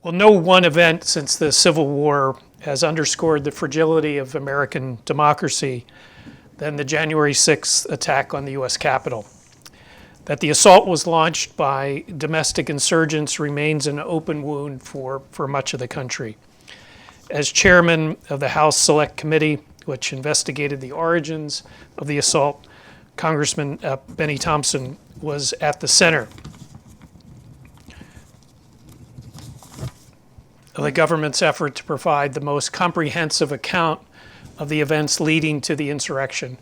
Well, no one event since the Civil War has underscored the fragility of American democracy than the January 6th attack on the U.S. Capitol. That the assault was launched by domestic insurgents remains an open wound for much of the country. As chairman of the House Select Committee, which investigated the origins of the assault, Congressman Bennie Thompson was at the center of the government's effort to provide the most comprehensive account of the events leading to the insurrection,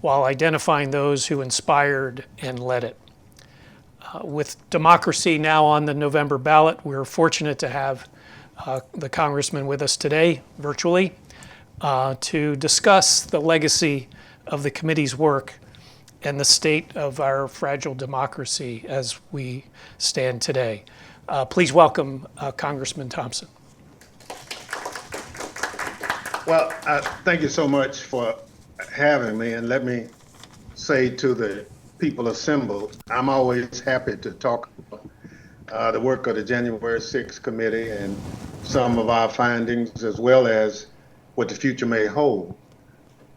while identifying those who inspired and led it. With democracy now on the November ballot, we're fortunate to have the Congressman with us today, virtually, to discuss the legacy of the committee's work and the state of our fragile democracy as we stand today. Please welcome Congressman Thompson. Well, thank you so much for having me, and let me say to the people assembled, I'm always happy to talk about the work of the January 6th committee and some of our findings, as well as what the future may hold.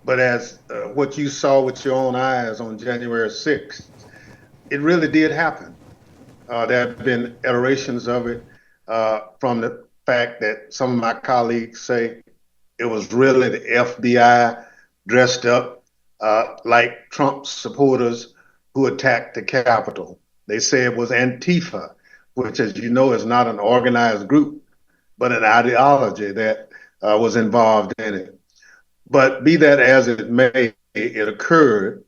But as what you saw with your own eyes on January 6th, it really did happen. There have been iterations of it from the fact that some of my colleagues say it was really the FBI dressed up like Trump supporters who attacked the Capitol. They say it was Antifa, which, as you know, is not an organized group, but an ideology that was involved in it. But be that as it may, it occurred.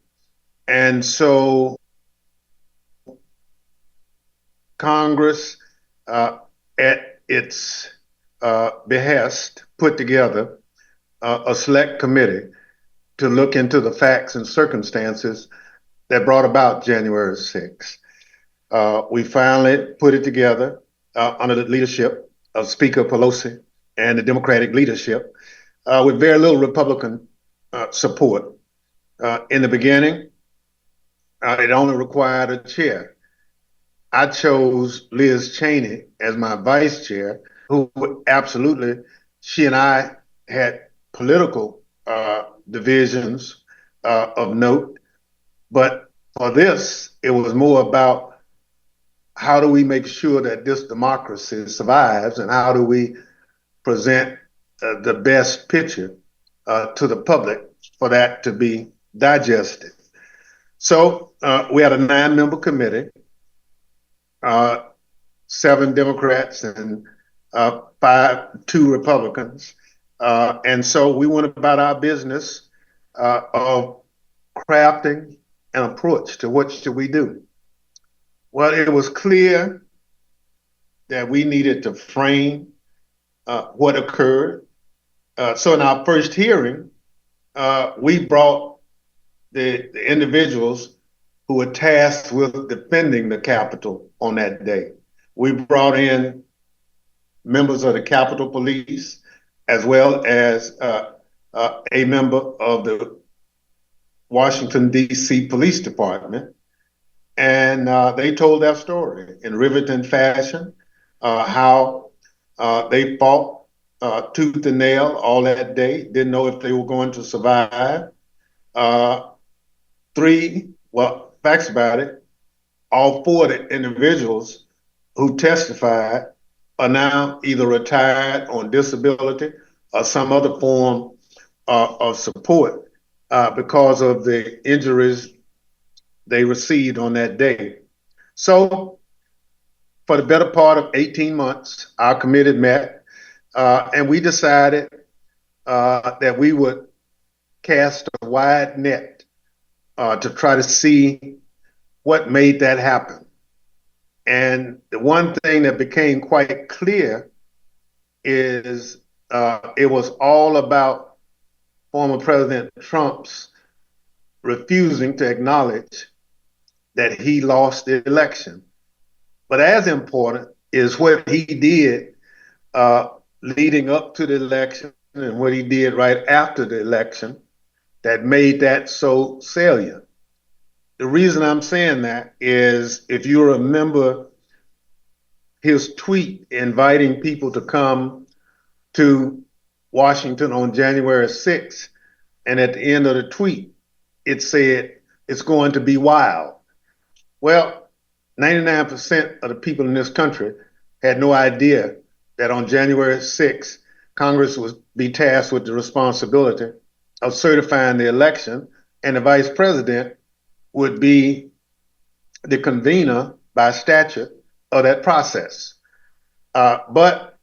And so Congress, at its behest, put together a select committee to look into the facts and circumstances that brought about January 6th. We finally put it together under the leadership of Speaker Pelosi and the Democratic leadership with very little Republican support. In the beginning, it only required a chair. I chose Liz Cheney as my vice chair, who absolutely, she and I had political divisions of note. But for this, it was more about how do we make sure that this democracy survives, and how do we present the best picture to the public for that to be digested. So we had a 9-member committee, 7 Democrats and 2 Republicans. And so we went about our business of crafting an approach to what should we do. Well, it was clear that we needed to frame what occurred. So in our first hearing, we brought the individuals who were tasked with defending the Capitol on that day. We brought in members of the Capitol Police, as well as a member of the Washington, D.C. Police Department. And they told their story in riveting fashion, how they fought tooth and nail all that day, didn't know if they were going to survive. 3, well, facts about it, all 4 of the individuals who testified are now either retired, on disability, or some other form of support because of the injuries they received on that day. So for the better part of 18 months, our committee met, and we decided that we would cast a wide net to try to see what made that happen. And the one thing that became quite clear is it was all about former President Trump's refusing to acknowledge that he lost the election. But as important is what he did leading up to the election and what he did right after the election that made that so salient. The reason I'm saying that is, if you remember his tweet inviting people to come to Washington on January 6th. And at the end of the tweet, it said, it's going to be wild. Well, 99% of the people in this country had no idea that on January 6th, Congress would be tasked with the responsibility of certifying the election, and the vice president would be the convener by statute of that process. But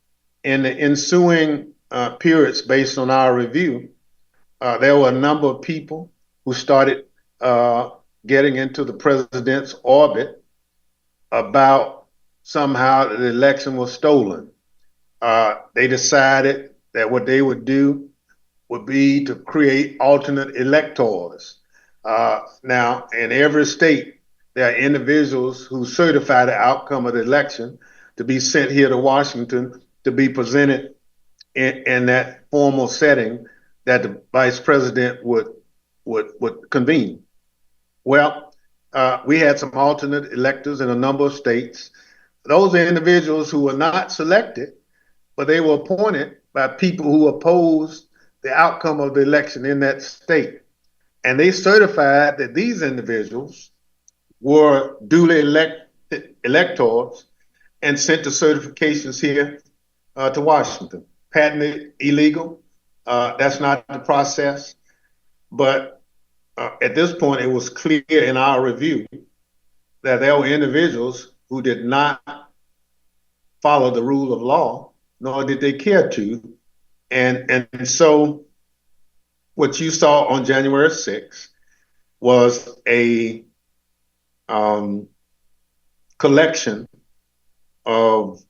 in the ensuing periods based on our review, there were a number of people who started getting into the president's orbit about somehow the election was stolen. They decided that what they would do would be to create alternate electors. Now, in every state, there are individuals who certify the outcome of the election to be sent here to Washington to be presented in that formal setting that the vice president would convene. Well, we had some alternate electors in a number of states. Those are individuals who were not selected, but they were appointed by people who opposed the outcome of the election in that state. And they certified that these individuals were duly elected electors and sent the certifications here to Washington. Patently illegal. That's not the process. But at this point, it was clear in our review that there were individuals who did not follow the rule of law, nor did they care to. And so what you saw on January 6th was a collection of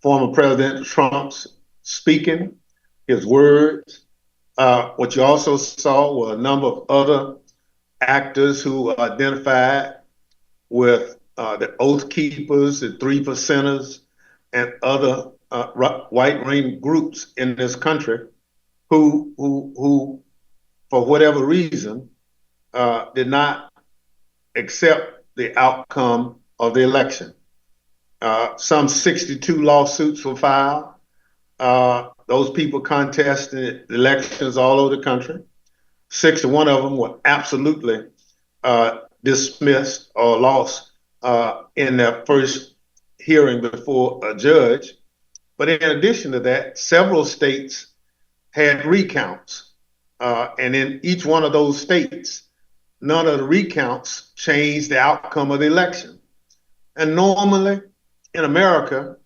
former President Trump's speaking, his words. What you also saw were a number of other actors who were identified with the Oath Keepers, the Three Percenters, and other right-wing groups in this country who for whatever reason, did not accept the outcome of the election. Some 62 lawsuits were filed. Those people contested elections all over the country. 61 of them were absolutely dismissed or lost in their first hearing before a judge. But in addition to that, several states had recounts. And in each one of those states, none of the recounts changed the outcome of the election. And normally in America,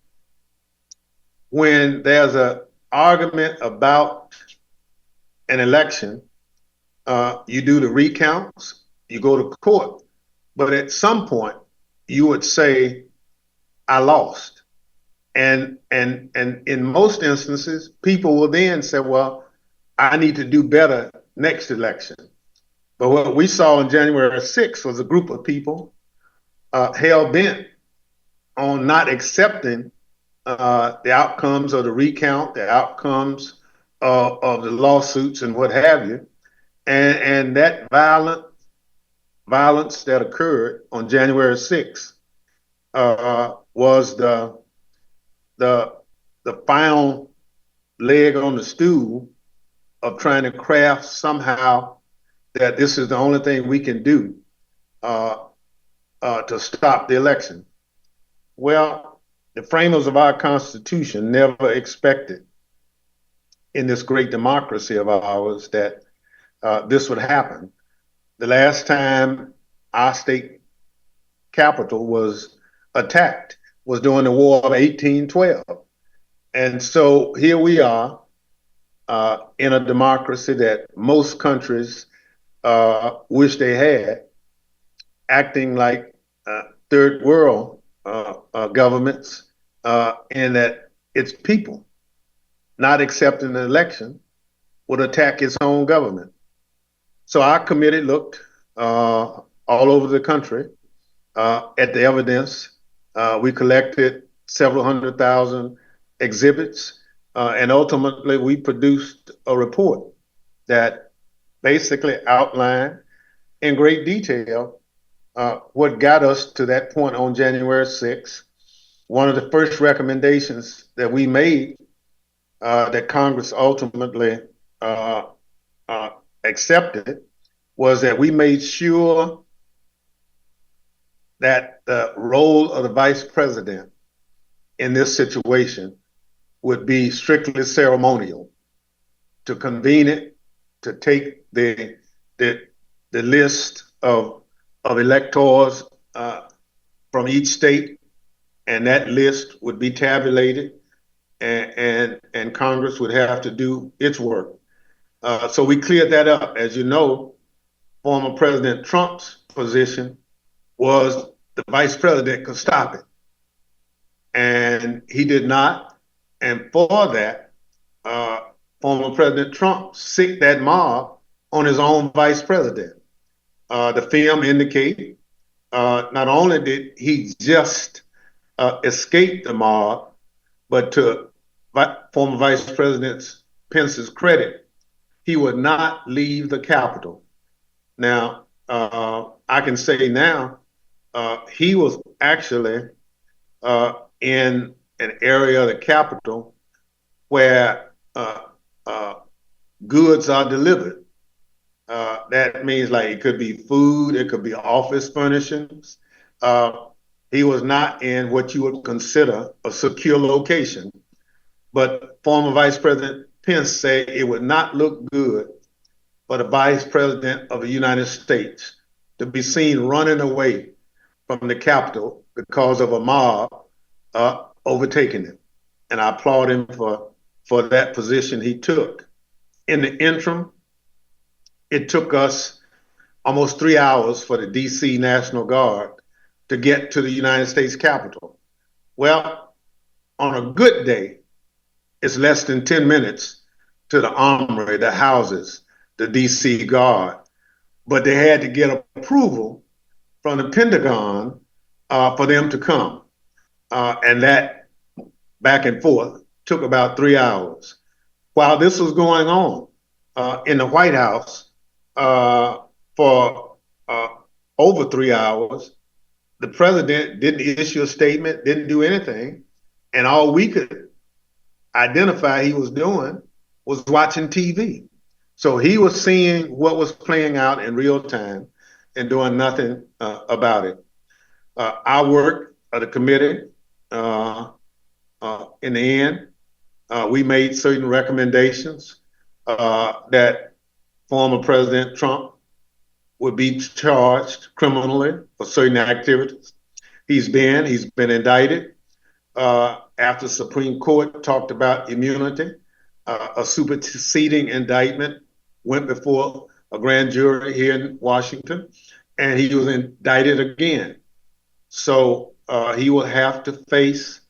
when there's an argument about an election, you do the recounts, you go to court. But at some point, you would say, I lost. And in most instances, people will then say, well, I need to do better next election. But what we saw on January 6th was a group of people hell-bent on not accepting the outcomes of the recount, the outcomes of the lawsuits and what have you. And that violence that occurred on January 6th was the final leg on the stool of trying to craft somehow that this is the only thing we can do to stop the election. Well, the framers of our Constitution never expected in this great democracy of ours that this would happen. The last time our state capital was attacked was during the War of 1812. And so here we are in a democracy that most countries wish they had, acting like third world governments, in that its people not accepting the election would attack its own government. So our committee looked all over the country at the evidence. We collected several 100,000 exhibits, and ultimately we produced a report that basically outlined in great detail what got us to that point on January 6th one of the first recommendations that we made that Congress ultimately uh, accepted was that we made sure that the role of the vice president in this situation would be strictly ceremonial, to convene it, to take the list of electors from each state, and that list would be tabulated, and Congress would have to do its work. So we cleared that up. As you know, former President Trump's position was the vice president could stop it, and he did not. And for that, former President Trump sicked that mob on his own vice president. The film indicated not only did he just escape the mob, but to former Vice President Pence's credit, he would not leave the Capitol. Now, I can say now, he was actually in an area of the Capitol where goods are delivered. That means like it could be food, it could be office furnishings. He was not in what you would consider a secure location. But former Vice President Pence said it would not look good for the Vice President of the United States to be seen running away from the Capitol because of a mob overtaking him. And I applaud him for that position he took. In the interim, it took us almost 3 hours for the DC National Guard to get to the United States Capitol. Well, on a good day, it's less than 10 minutes to the armory that houses the DC Guard. But they had to get approval from the Pentagon for them to come. And that back and forth took about 3 hours. While this was going on in the White House for over 3 hours, the president didn't issue a statement, didn't do anything. And all we could identify he was doing was watching TV. So he was seeing what was playing out in real time and doing nothing about it. Our work of the committee, in the end, we made certain recommendations that former President Trump would be charged criminally for certain activities. He's been indicted after the Supreme Court talked about immunity. A superseding indictment went before a grand jury here in Washington, and he was indicted again. So he will have to face,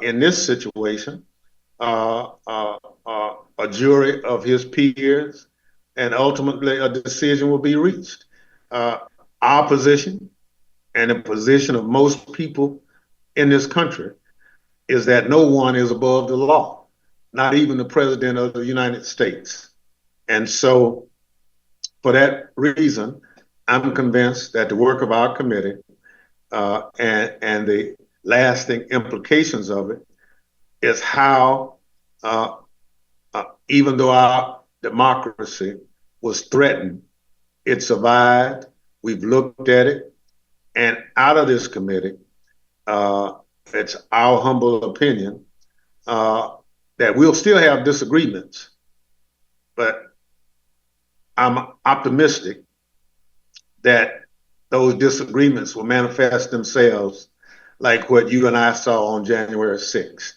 in this situation, a jury of his peers, and ultimately a decision will be reached. Our position, and the position of most people in this country, is that no one is above the law, not even the President of the United States. And so, for that reason, I'm convinced that the work of our committee and the lasting implications of it is how, even though our democracy was threatened, it survived. We've looked at it, and out of this committee, it's our humble opinion that we'll still have disagreements, but I'm optimistic that those disagreements will manifest themselves like what you and I saw on January 6th.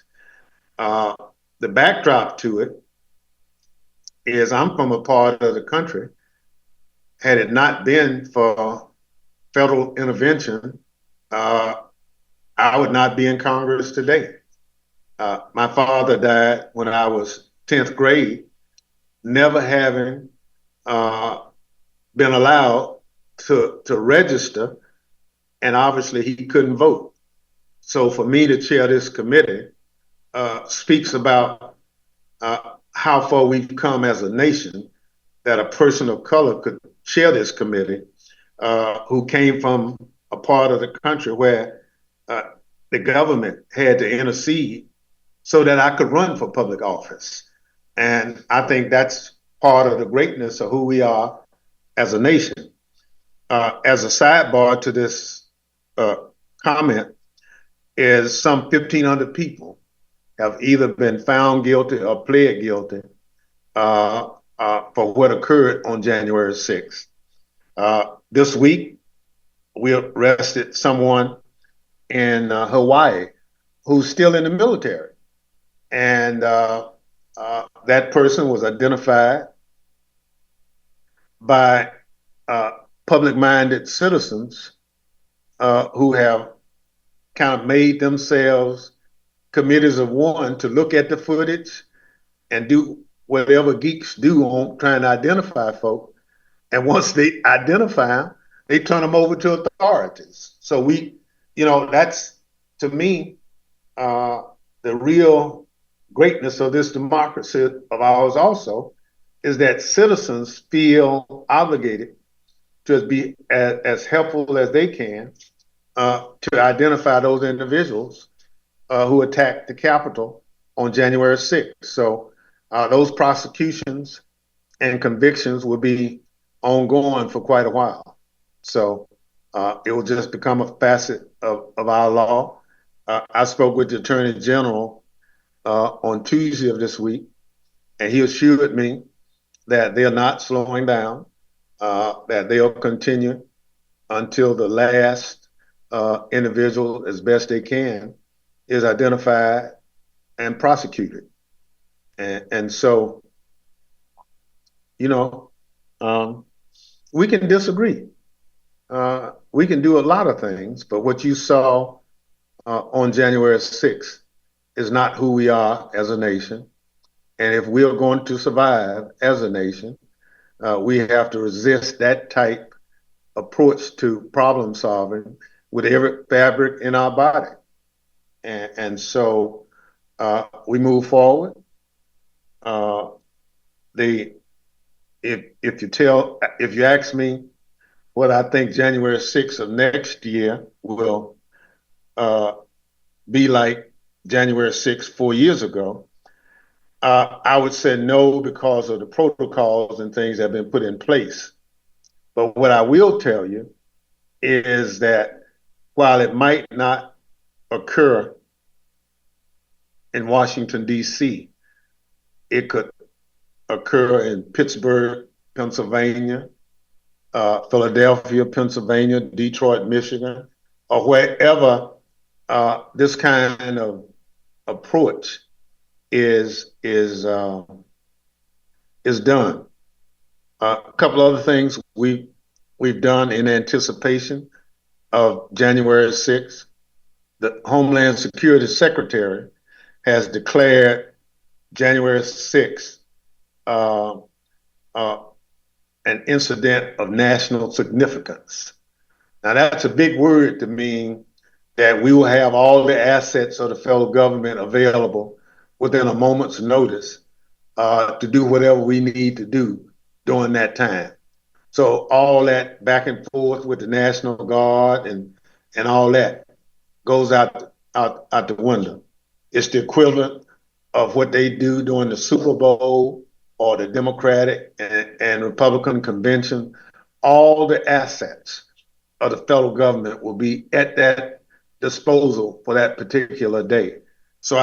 The backdrop to it is I'm from a part of the country, had it not been for federal intervention, I would not be in Congress today. My father died when I was 10th grade, never having been allowed to register, and obviously he couldn't vote. So for me to chair this committee speaks about how far we've come as a nation, that a person of color could chair this committee who came from a part of the country where the government had to intercede so that I could run for public office. And I think that's part of the greatness of who we are as a nation. As a sidebar to this uh, comment, is some 1,500 people have either been found guilty or pled guilty for what occurred on January 6th. This week, we arrested someone in Hawaii who's still in the military. And that person was identified by public-minded citizens who have kind of made themselves committees of one to look at the footage and do whatever geeks do on trying to identify folk. And once they identify them, they turn them over to authorities. So that's, to me, the real greatness of this democracy of ours also is that citizens feel obligated to be as helpful as they can to identify those individuals who attacked the Capitol on January 6th. So those prosecutions and convictions will be ongoing for quite a while. So it will just become a facet of our law. I spoke with the Attorney General on Tuesday of this week, and he assured me that they're not slowing down, that they'll continue until the last individual, as best they can, is identified and prosecuted. And so, we can disagree. We can do a lot of things, but what you saw on January 6th is not who we are as a nation. And if we are going to survive as a nation, we have to resist that type approach to problem solving with every fabric in our body. And so we move forward. If you ask me what I think January 6th of next year will be like January 6th 4 years ago, I would say no, because of the protocols and things that have been put in place. But what I will tell you is that while it might not occur in Washington, D.C., it could occur in Pittsburgh, Pennsylvania, Philadelphia, Pennsylvania, Detroit, Michigan, or wherever this kind of approach is done. A couple other things we've done in anticipation of January 6th. The Homeland Security Secretary has declared January 6th an incident of national significance. Now that's a big word to mean that we will have all the assets of the federal government available within a moment's notice to do whatever we need to do during that time. So all that back and forth with the National Guard and all that goes out the window. It's the equivalent of what they do during the Super Bowl or the Democratic and Republican convention. All the assets of the federal government will be at that disposal for that particular day. So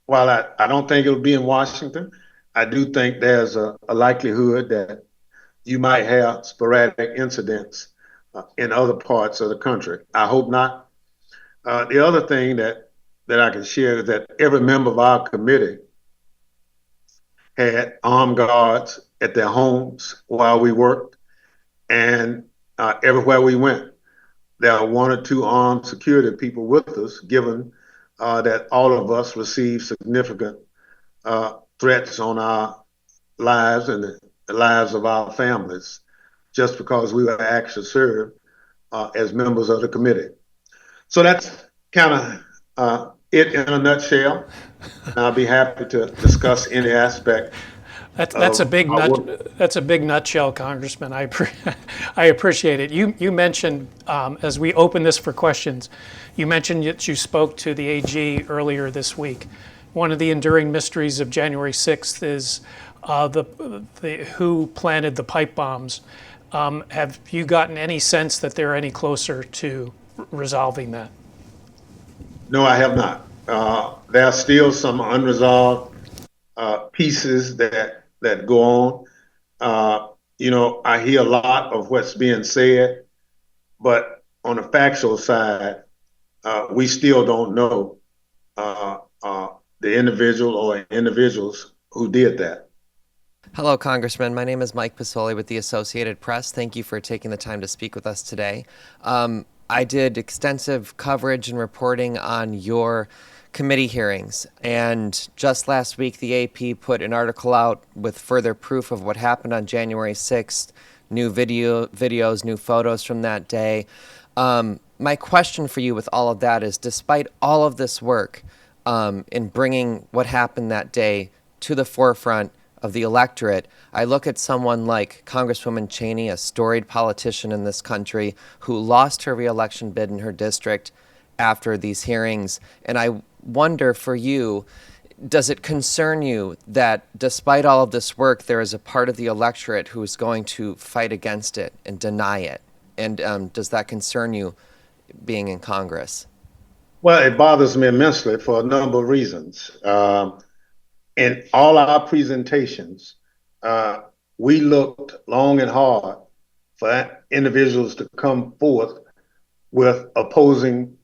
while I don't think it'll be in Washington, I do think there's a likelihood that you might have sporadic incidents in other parts of the country. I hope not. The other thing that I can share is that every member of our committee had armed guards at their homes while we worked, and everywhere we went, there are one or two armed security people with us, given that all of us received significant threats on our lives and the lives of our families, just because we were actually served as members of the committee. So that's kind of it in a nutshell. And I'll be happy to discuss any aspect That's a big work. that's a big nutshell, Congressman. I appreciate it. You mentioned as we open this for questions, you mentioned that you spoke to the AG earlier this week. One of the enduring mysteries of January 6th is the who planted the pipe bombs. Have you gotten any sense that they're any closer to resolving that? No, I have not. There are still some unresolved pieces that go on. I hear a lot of what's being said, but on the factual side, we still don't know uh, uh, the individual or individuals who did that. Hello, Congressman. My name is Mike Pasoli with the Associated Press. Thank you for taking the time to speak with us today. I did extensive coverage and reporting on your committee hearings, and just last week the AP put an article out with further proof of what happened on January 6th, new videos, new photos from that day. My question for you with all of that is, despite all of this work in bringing what happened that day to the forefront of the electorate, I look at someone like Congresswoman Cheney, a storied politician in this country who lost her reelection bid in her district after these hearings, and I wonder for you, does it concern you that despite all of this work, there is a part of the electorate who is going to fight against it and deny it? And does that concern you being in Congress? Well, it bothers me immensely for a number of reasons. In all our presentations, we looked long and hard for individuals to come forth with opposing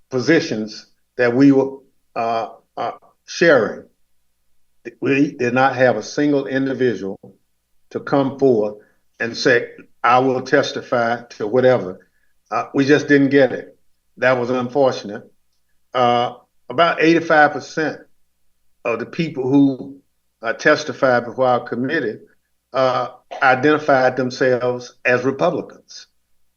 positions that we were sharing. We did not have a single individual to come forth and say, I will testify to whatever. We just didn't get it. That was unfortunate. About 85% of the people who testified before our committee identified themselves as Republicans.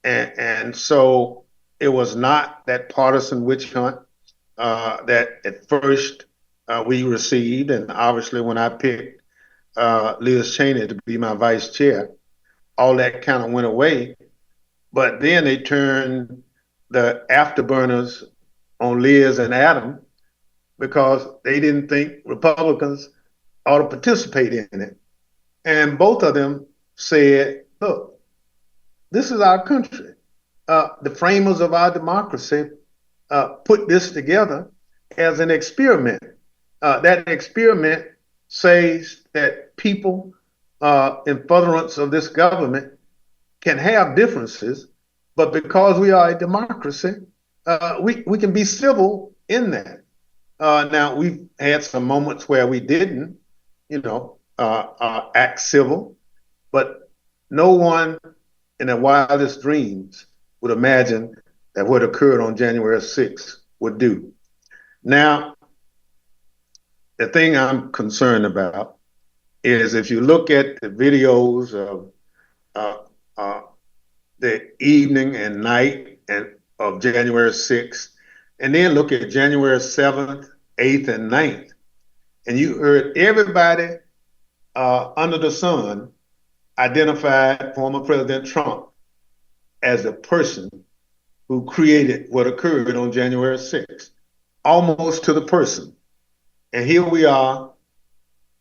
And so it was not that partisan witch hunt that at first we received. And obviously, when I picked Liz Cheney to be my vice chair, all that kind of went away. But then they turned the afterburners on Liz and Adam because they didn't think Republicans ought to participate in it. And both of them said, look, this is our country. The framers of our democracy put this together as an experiment. That experiment says that people in furtherance of this government can have differences, but because we are a democracy, we can be civil in that. Now, we've had some moments where we didn't, act civil, but no one in their wildest dreams would imagine that what occurred on January 6th would do. Now, the thing I'm concerned about is if you look at the videos of the evening and night of January 6th, and then look at January 7th, 8th, and 9th, and you heard everybody under the sun identified former President Trump as the person who created what occurred on January 6th, almost to the person. And here we are,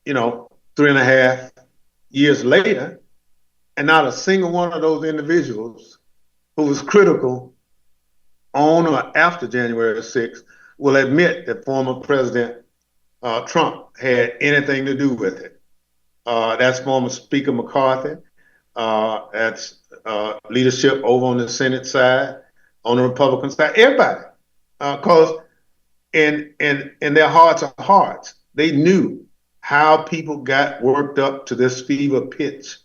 3.5 years later, and not a single one of those individuals who was critical on or after January 6th will admit that former President Trump had anything to do with it. That's former Speaker McCarthy. That's leadership over on the Senate side, on the Republican side, everybody. Because in their hearts of hearts, they knew how people got worked up to this fever pitch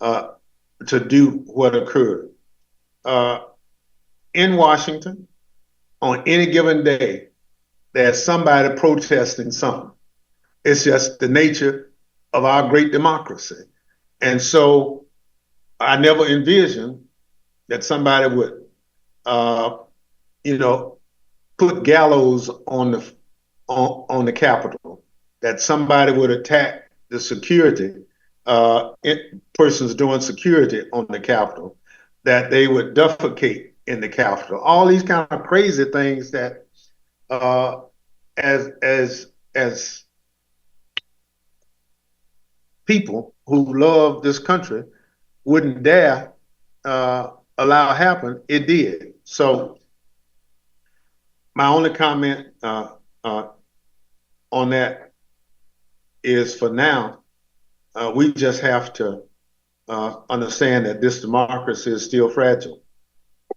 to do what occurred. In Washington, on any given day, there's somebody protesting something. It's just the nature of our great democracy. And so I never envisioned that somebody would, put gallows on the Capitol, that somebody would attack the security, persons doing security on the Capitol, that they would defecate in the Capitol. All these kind of crazy things that, as people who love this country wouldn't dare allow happen. It did. So my only comment on that is, for now, we just have to understand that this democracy is still fragile,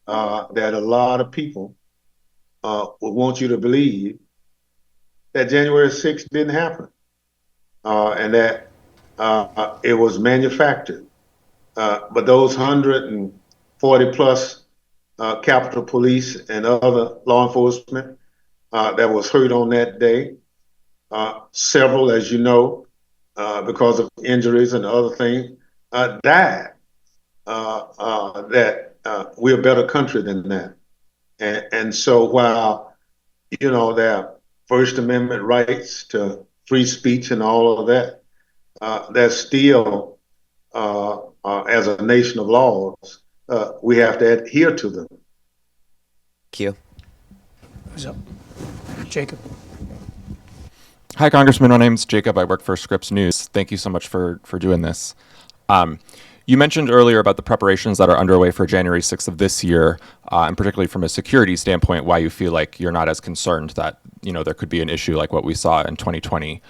that a lot of people would want you to believe that January 6th didn't happen, and that it was manufactured. But those 140 plus Capitol Police and other law enforcement that was hurt on that day, several, as you know, because of injuries and other things, died. That we're a better country than that. And so while, there are First Amendment rights to free speech and all of that, there's still, as a nation of laws, we have to adhere to them. Thank you. Who's up? Jacob. Hi, Congressman. My name's Jacob. I work for Scripps News. Thank you so much for doing this. You mentioned earlier about the preparations that are underway for January 6th of this year, and particularly from a security standpoint, why you feel like you're not as concerned that, there could be an issue like what we saw in 2020.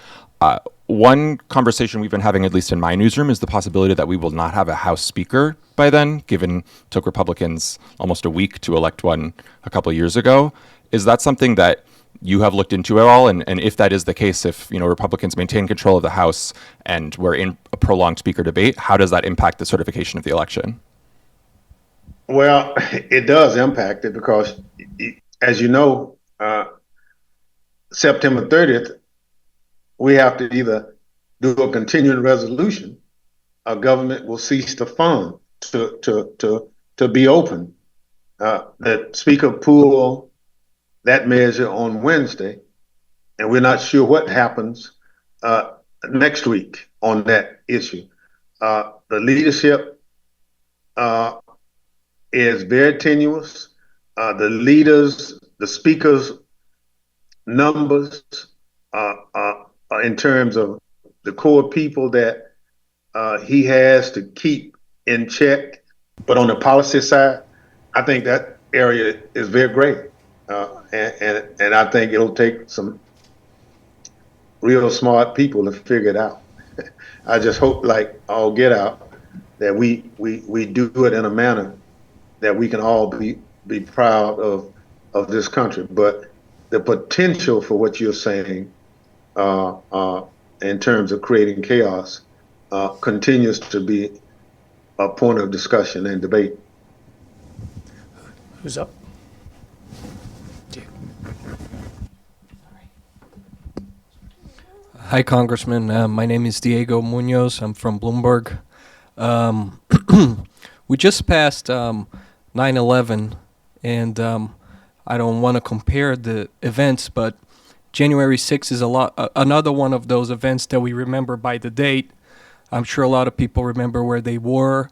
One conversation we've been having, at least in my newsroom, is the possibility that we will not have a House Speaker by then, given it took Republicans almost a week to elect one a couple of years ago. Is that something that you have looked into at all? And if that is the case, if Republicans maintain control of the House and we're in a prolonged speaker debate, how does that impact the certification of the election? Well, it does impact it because, as you know, September 30th, we have to either do a continuing resolution, or government will cease to fund to be open. The Speaker pulled that measure on Wednesday, and we're not sure what happens next week on that issue. The leadership is very tenuous. The speakers' numbers in terms of the core people that he has to keep in check. But on the policy side, I think that area is very great. And I think it'll take some real smart people to figure it out. I just hope, like all get out, that we do it in a manner that we can all be proud of this country. But the potential for what you're saying in terms of creating chaos continues to be a point of discussion and debate. Who's up? Hi, Congressman. My name is Diego Munoz. I'm from Bloomberg. We just passed 9/11, and I don't want to compare the events, but January 6th is another one of those events that we remember by the date. I'm sure a lot of people remember where they were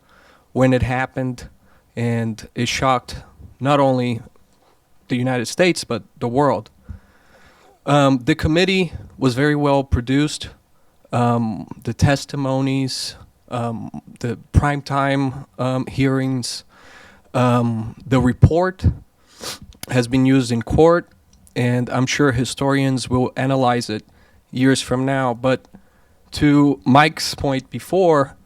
when it happened, and it shocked not only the United States, but the world. The committee was very well produced. The testimonies, the primetime hearings, the report has been used in court, and I'm sure historians will analyze it years from now. But to Mike's point before,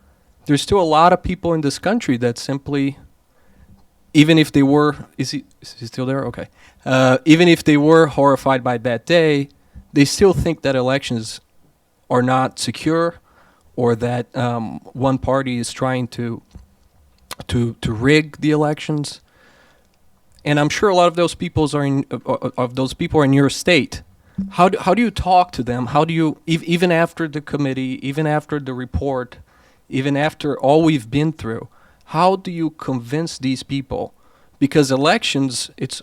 there's still a lot of people in this country that simply, even if they were, is he still there? Okay. Even if they were horrified by that day, they still think that elections are not secure, or that one party is trying to rig the elections. And I'm sure a lot of those people are in your state. How do you talk to them? How do you, even after the committee, even after the report, even after all we've been through, how do you convince these people? Because elections, it's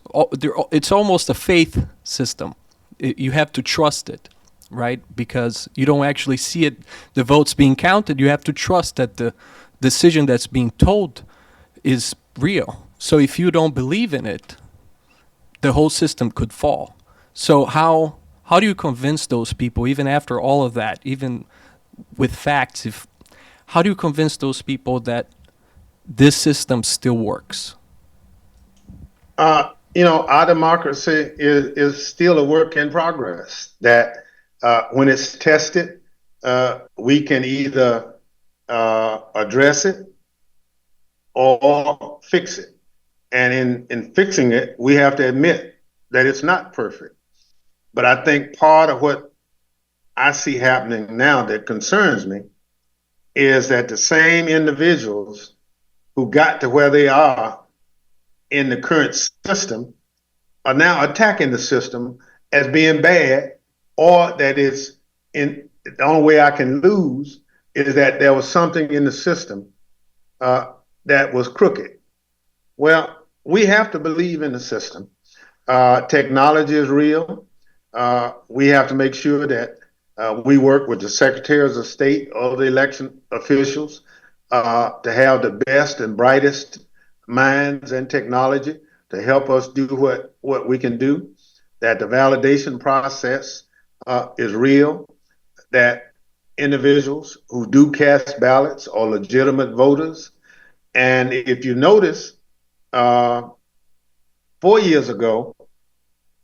almost a faith system. You have to trust it. right? Because you don't actually see it, the votes being counted. You have to trust that the decision that's being told is real. So if you don't believe in it, the whole system could fall. So how do you convince those people, even after all of that, even with facts, how do you convince those people that this system still works? Our democracy is still a work in progress. That when it's tested, we can either address it or fix it. And in fixing it, we have to admit that it's not perfect. But I think part of what I see happening now that concerns me is that the same individuals who got to where they are in the current system are now attacking the system as being bad, or that it's the only way I can lose is that there was something in the system that was crooked. Well, we have to believe in the system. Technology is real. We have to make sure that we work with the secretaries of state or the election officials to have the best and brightest minds and technology to help us do what we can do, that the validation process is real, that individuals who do cast ballots are legitimate voters. And if you notice, 4 years ago,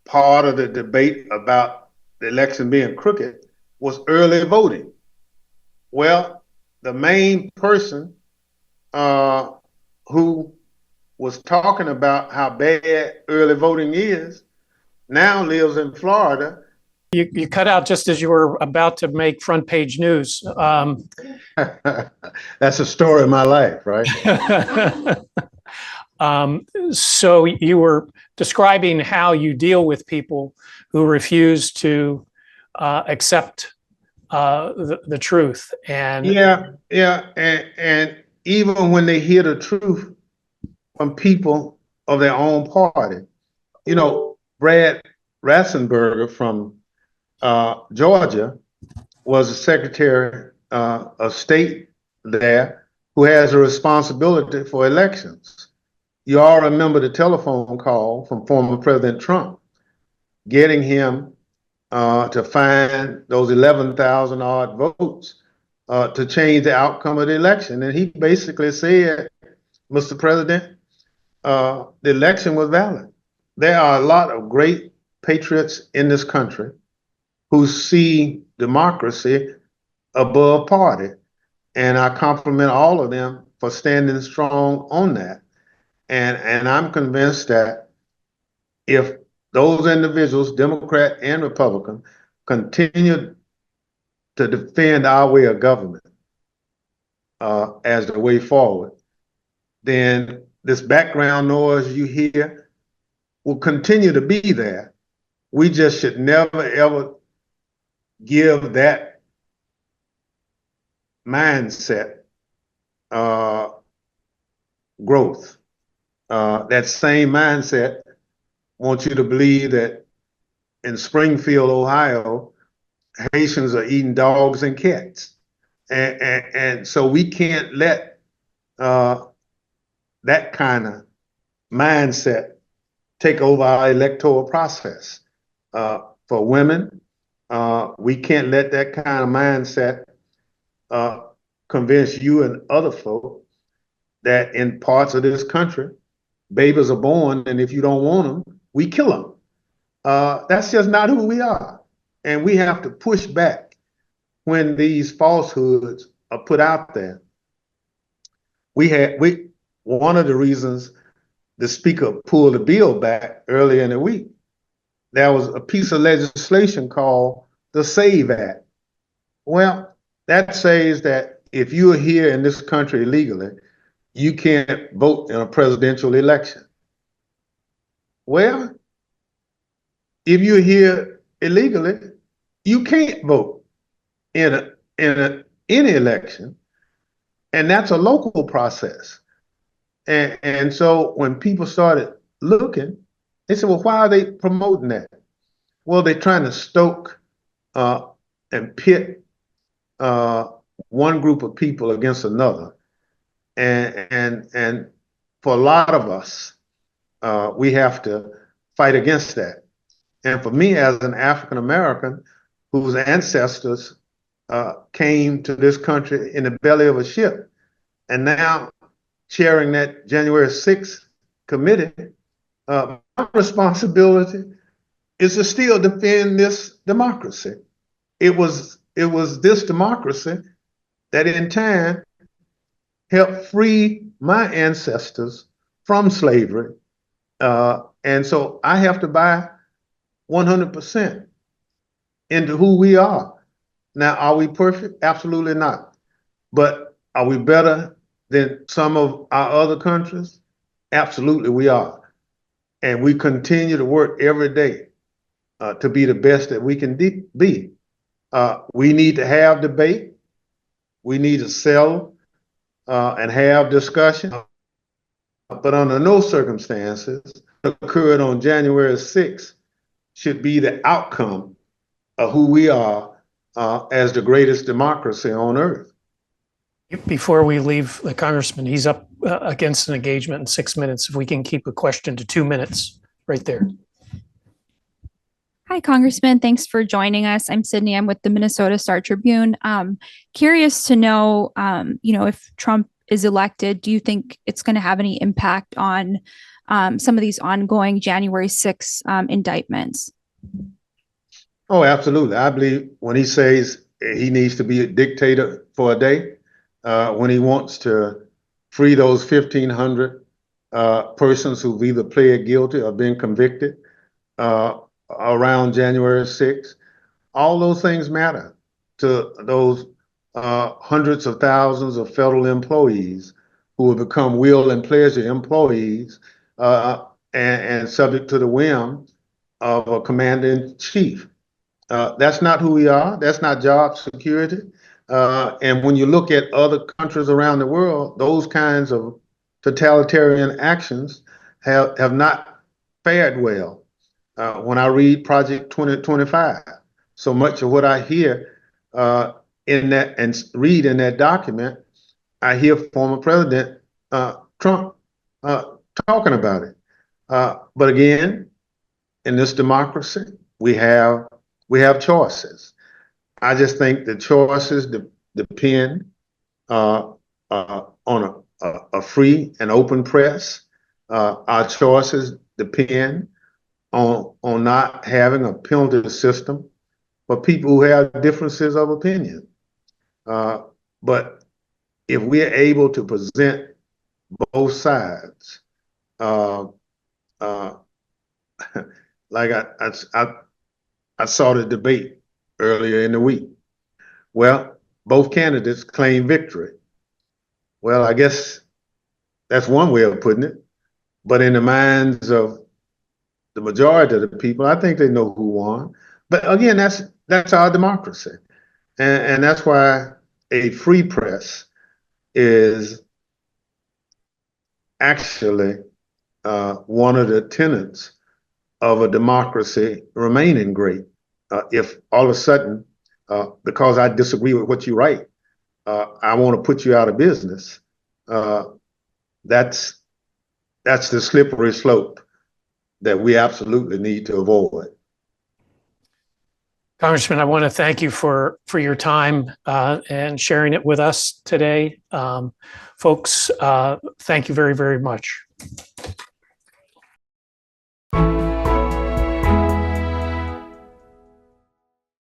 part of the debate about the election being crooked was early voting. Well, the main person who was talking about how bad early voting is now lives in Florida. You cut out just as you were about to make front page news. That's a story of my life, right? So you were describing how you deal with people who refuse to accept the truth. And yeah, and even when they hear the truth from people of their own party, Brad Ratzenberger from Georgia was the Secretary of State there, who has a responsibility for elections. You all remember the telephone call from former President Trump, getting him to find those 11,000 odd votes to change the outcome of the election. And he basically said, Mr. President, the election was valid. There are a lot of great patriots in this country who see democracy above party. And I compliment all of them for standing strong on that. And I'm convinced that if those individuals, Democrat and Republican, continue to defend our way of government as the way forward, then this background noise you hear will continue to be there. We just should never, ever give that mindset growth. That same mindset wants you to believe that in Springfield, Ohio, Haitians are eating dogs and cats. And so we can't let that kind of mindset take over our electoral process. For women, we can't let that kind of mindset convince you and other folk that in parts of this country, babies are born, and if you don't want them, we kill them. That's just not who we are. And we have to push back when these falsehoods are put out there. One of the reasons the speaker pulled the bill back earlier in the week, there was a piece of legislation called the SAVE Act. Well, that says that if you are here in this country illegally, you can't vote in a presidential election. Well, if you're here illegally, you can't vote in any election, and that's a local process. And so when people started looking, they said, well, why are they promoting that? Well, they're trying to stoke and pit one group of people against another. And for a lot of us, we have to fight against that. And for me, as an African American whose ancestors came to this country in the belly of a ship, and now chairing that January 6th committee, my responsibility is to still defend this democracy. It was this democracy that in time helped free my ancestors from slavery. And so I have to buy 100% into who we are. Now, are we perfect? Absolutely not. But are we better than some of our other countries? Absolutely, we are. And we continue to work every day to be the best that we can be. We need to have debate. We need to settle and have discussion. But under no circumstances occurred on January 6th should be the outcome of who we are as the greatest democracy on earth. Before we leave the congressman, he's up against an engagement in 6 minutes. If we can keep a question to 2 minutes, right there. Hi, Congressman. Thanks for joining us. I'm Sydney. I'm with the Minnesota Star Tribune. Curious to know, if Trump is elected, do you think it's going to have any impact on some of these ongoing January 6 indictments? Oh, absolutely. I believe when he says he needs to be a dictator for a day, when he wants to free those 1,500 persons who've either pled guilty or been convicted around January 6th, all those things matter to those hundreds of thousands of federal employees who have become will and pleasure employees and subject to the whim of a commander-in-chief. That's not who we are. That's not job security. And when you look at other countries around the world, those kinds of totalitarian actions have not fared well. When I read Project 2025, so much of what I hear in that and read in that document, I hear former President Trump talking about it. But again, in this democracy, we have choices. I just think the choices depend on a free and open press. Our choices depend on not having a penalty system for people who have differences of opinion. But if we're able to present both sides, like I saw the debate earlier in the week. Well, both candidates claim victory. Well, I guess that's one way of putting it. But in the minds of the majority of the people, I think they know who won. But again, that's our democracy. And that's why a free press is actually one of the tenets of a democracy remaining great. If all of a sudden, because I disagree with what you write, I want to put you out of business, that's the slippery slope that we absolutely need to avoid. Congressman, I want to thank you for your time and sharing it with us today. Folks, thank you very, very much.